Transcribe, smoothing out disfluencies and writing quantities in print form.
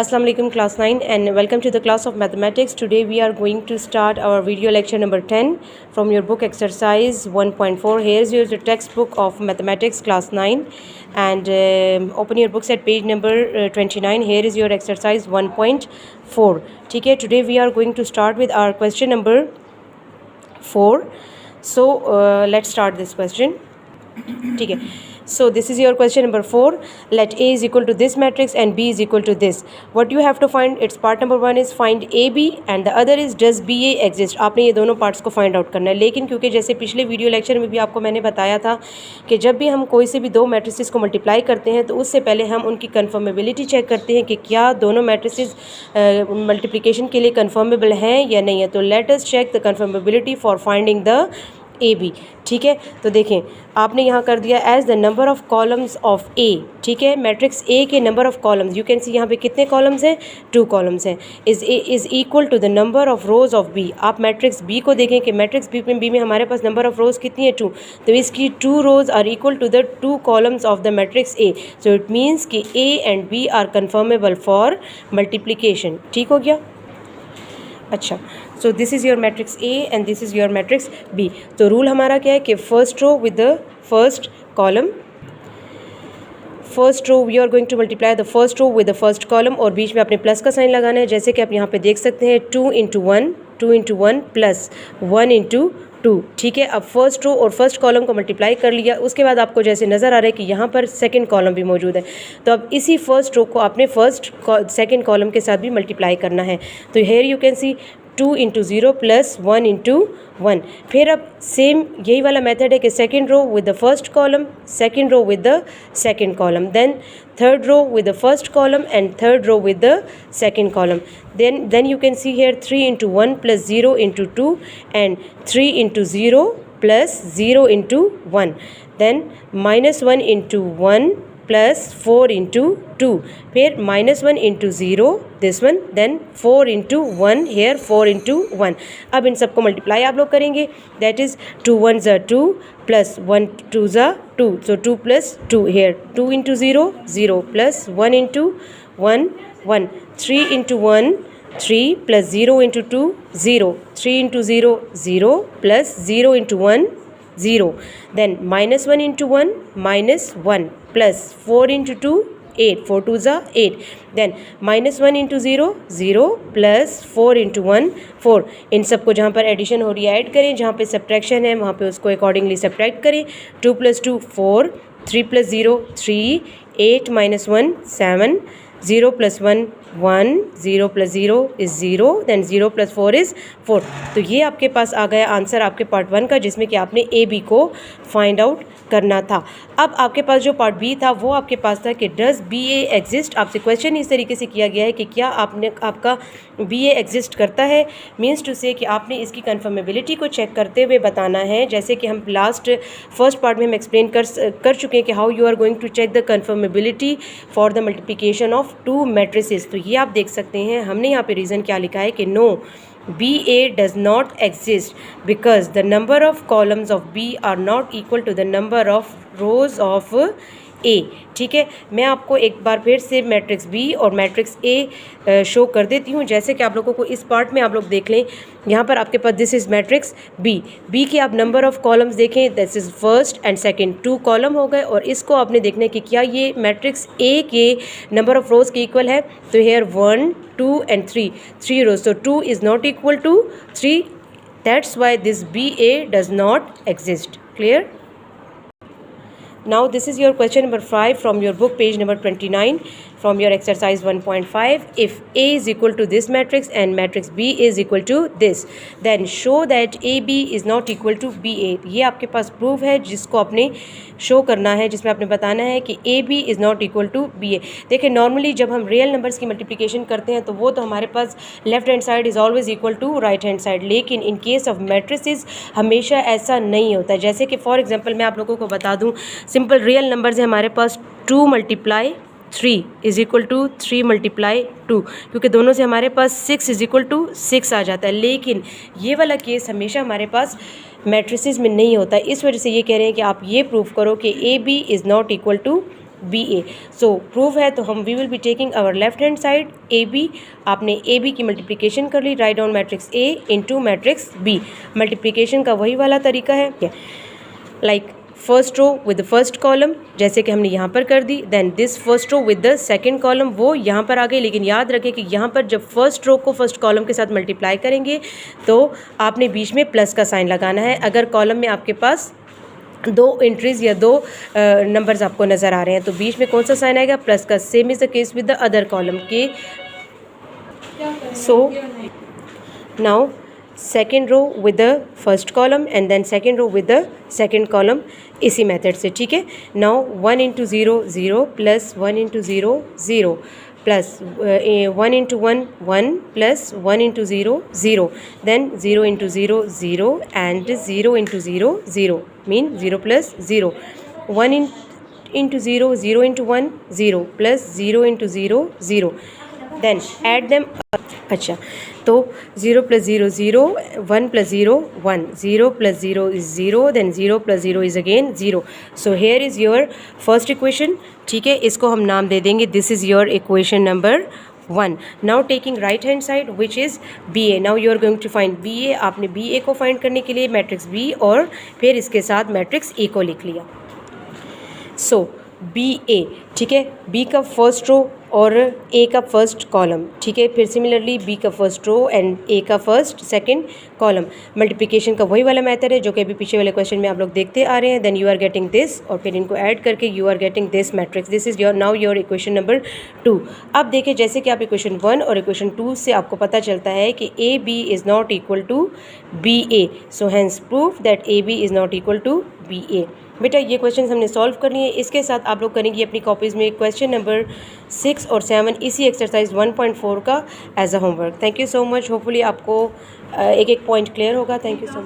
Assalamu alaikum class 9 and welcome to the class of mathematics. Today we are going to start our video lecture number 10 from your book exercise 1.4. Here's your textbook of mathematics class 9 and open your books at page number 29. Here is your exercise 1.4. Okay, today we are going to start with our question number 4. So let's start this question. Okay. So this is your question number 4. Let A is equal to this matrix and B is equal to this. What you have to find, its part number 1 is find AB and the other is does BA exist. आपने ये दोनों parts को find out करना है. लेकिन क्योंकि जैसे पिछले वीडियो लेक्चर में भी आपको मैंने बताया था कि जब भी हम कोई से भी दो मैट्रिसेस को मल्टीप्लाई करते हैं तो उससे पहले हम उनकी कन्फर्मेबिलिटी चेक करते हैं कि क्या दोनों मैट्रिसेस मल्टीप्लिकेशन के लिए कन्फर्मेबल हैं या नहीं है. तो let us check the conformability for finding the A B. ठीक है, तो देखें आपने यहाँ कर दिया as the number of columns of A. ठीक है, मैट्रिक्स ए के number of columns, you can see यहाँ पे कितने कॉलम्स हैं, 2 कॉलम्स हैं. Is equal to the number of rows of B. आप मैट्रिक्स बी को देखें कि मैट्रिक्स बी में हमारे पास नंबर ऑफ़ रोज़ कितनी है, 2. तो इसकी 2 rows are equal to the 2 columns of the matrix A. So it means कि A and B are conformable for multiplication. ठीक हो गया. अच्छा, so this is your matrix A and this is your matrix B. तो rule हमारा क्या है कि first row with the first column, first row we are going to multiply the first row with the first column और बीच में अपने plus का sign लगाना है. जैसे कि आप यहाँ पे देख सकते हैं 2 इंटू 1 प्लस 1 इंटू 2. ठीक है, अब फर्स्ट रो और फर्स्ट कॉलम को मल्टीप्लाई कर लिया. उसके बाद आपको जैसे नज़र आ रहा है कि यहाँ पर सेकंड कॉलम भी मौजूद है. तो अब इसी फर्स्ट रो को आपने सेकंड कॉलम के साथ भी मल्टीप्लाई करना है. तो here you can see 2 into 0 plus 1 into 1. फिर अब सेम यही वाला मेथड है कि second row with the first column, second row with the second column, then third row with the first column and third row with the second column. then you can see here 3 into 1 plus 0 into 2 and 3 into 0 plus 0 into 1, then minus 1 into 1 plus 4 into 2, फिर minus 1 into 0 this one, then 4 into 1 here 4 into 1. अब इन सबको multiply आप लोग करेंगे. That is 2 1 ज़ा 2 plus 1 2 ज़ा 2. So 2 plus 2 here 2 into 0 0 plus 1 into 1 1, 3 into 1 3 plus 0 into 2 0, 3 into 0 0 plus 0 into 1 0, then minus 1 into 1 minus 1 plus 4 into 2 8, 4 2 ज़ा 8, then minus 1 into 0 0 plus 4 into 1 4. इन सब को जहाँ पर एडिशन हो रही है ऐड करें, जहाँ पे सब्ट्रैक्शन है वहाँ पे उसको अकॉर्डिंगली सब्ट्रैक्ट करें. 2 plus 2 4, 3 plus 0 3, 8 minus 1 7, 0 plus 1 1, 0 plus 0 is 0, then 0 plus 4 is 4. तो ये आपके पास आ गया आंसर आपके पार्ट 1 का, जिसमें कि आपने ए बी को फाइंड आउट करना था. अब आपके पास जो पार्ट बी था वो आपके पास था कि डज बी ए एग्जिस्ट. आपसे क्वेश्चन इस तरीके से किया गया है कि क्या आपका बी ए एग्जिस्ट करता है. मीन्स टू से कि आपने इसकी कन्फर्मेबिलिटी को चेक करते हुए बताना है. जैसे कि हम फर्स्ट पार्ट में हम एक्सप्लेन कर चुके हैं कि how you are going to check the conformability for the multiplication of 2 matrices. तो ये आप देख सकते हैं हमने यहाँ पे रीज़न क्या लिखा है कि no BA does not exist because the number of columns of B are not equal to the number of rows of A. ठीक है, मैं आपको एक बार फिर से मैट्रिक्स B और मैट्रिक्स A शो कर देती हूँ. जैसे कि आप लोगों को इस पार्ट में आप लोग देख लें, यहाँ पर आपके पास दिस इज़ मैट्रिक्स B के आप नंबर ऑफ़ कॉलम्स देखें, this is first and second 2 column हो गए. और इसको आपने देखना है कि क्या ये मैट्रिक्स A के नंबर ऑफ़ रोज़ के इक्वल है. तो हेयर 1 2 एंड 3 रोज. तो 2 is not equal to 3, that's why this BA does not exist. Clear. Now this is your question number 5 from your book page number 29 from your exercise 1.5. If A is equal to this matrix and matrix B is equal to this, then show that AB is not equal to BA. ये आपके पास proof है जिसको आपने show करना है, जिसमें आपने बताना है कि AB is not equal to BA. देखिए नॉर्मली जब हम रियल नंबर्स की मल्टीप्लिकेशन करते हैं तो वो तो हमारे पास left hand side is always equal to right hand side. लेकिन इन केस ऑफ मैट्रिसेस हमेशा ऐसा नहीं होता. जैसे कि फॉर एग्जांपल मैं आप लोगों को बता दूं, सिंपल रियल नंबर्स है हमारे पास 2 multiply 3 is equal to 3 multiply 2, क्योंकि दोनों से हमारे पास 6 इज़ इक्वल टू 6 आ जाता है. लेकिन ये वाला केस हमेशा हमारे पास मैट्रिसेस में नहीं होता. इस वजह से ये कह रहे हैं कि आप ये प्रूफ करो कि A B is not equal to B A. So prove है, तो हम we will be taking our left hand side A B. आपने ए बी की मल्टीप्लिकेशन कर ली, write down matrix A into matrix B. Multiplication का वही वाला तरीका है, like first row with the first column, जैसे कि हमने यहाँ पर कर दी। Then this first row with the second column, वो यहाँ पर आ गई। लेकिन याद रखें कि यहाँ पर जब फर्स्ट रो को फर्स्ट कॉलम के साथ मल्टीप्लाई करेंगे तो आपने बीच में प्लस का साइन लगाना है। अगर कॉलम में आपके पास दो एंट्रीज या दो नंबर्स आपको नज़र आ रहे हैं तो बीच में कौन सा साइन आएगा? प्लस का। Same is the case with the other column के। So now second row with the first column and then second row with the second column, इसी मेथड से, ठीक है। Now 1 into 0 0 plus 1 into 0 0 plus 1 into 1 1 plus 1 into 0 0, then 0 into 0 0 and 0 into 0 0 mean 0 plus 0, 1 into 0 0 into 1 0 plus 0 into 0 0, then add them. अच्छा, तो 0 plus 0 0, 1 plus 0 1, 0 plus 0 is 0, then 0 plus 0 is again 0। So here is your first equation, ठीक है। इसको हम नाम दे देंगे, this is your equation number 1। Now taking right hand side which is B A. Now you are going to find B ए। आपने B ए को find करने के लिए मैट्रिक्स बी और फिर इसके साथ मैट्रिक्स ए को लिख लिया। सो बी ए, ठीक है, बी का फर्स्ट रो और ए का फर्स्ट कॉलम, ठीक है। फिर सिमिलरली बी का फर्स्ट रो एंड ए का फर्स्ट सेकंड कॉलम। मल्टीप्लिकेशन का वही वाला मेथड है जो कि अभी पीछे वाले क्वेश्चन में आप लोग देखते आ रहे हैं। Then you are getting this और फिर इनको ऐड करके you are getting this matrix. This is your now your equation number 2। अब देखिए, जैसे कि आप इक्वेशन 1 और इक्वेशन 2 से आपको पता चलता है कि A B is not equal to B A, so hence proof that A B is not equal to B A. बेटा ये क्वेश्चन हमने सॉल्व कर लिए। इसके साथ आप लोग करेंगे अपनी कॉपीज़ में क्वेश्चन नंबर 6 और 7 इसी एक्सरसाइज 1.4 का as a homework. Thank you so much. Hopefully आपको एक एक पॉइंट क्लियर होगा। Thank you so much.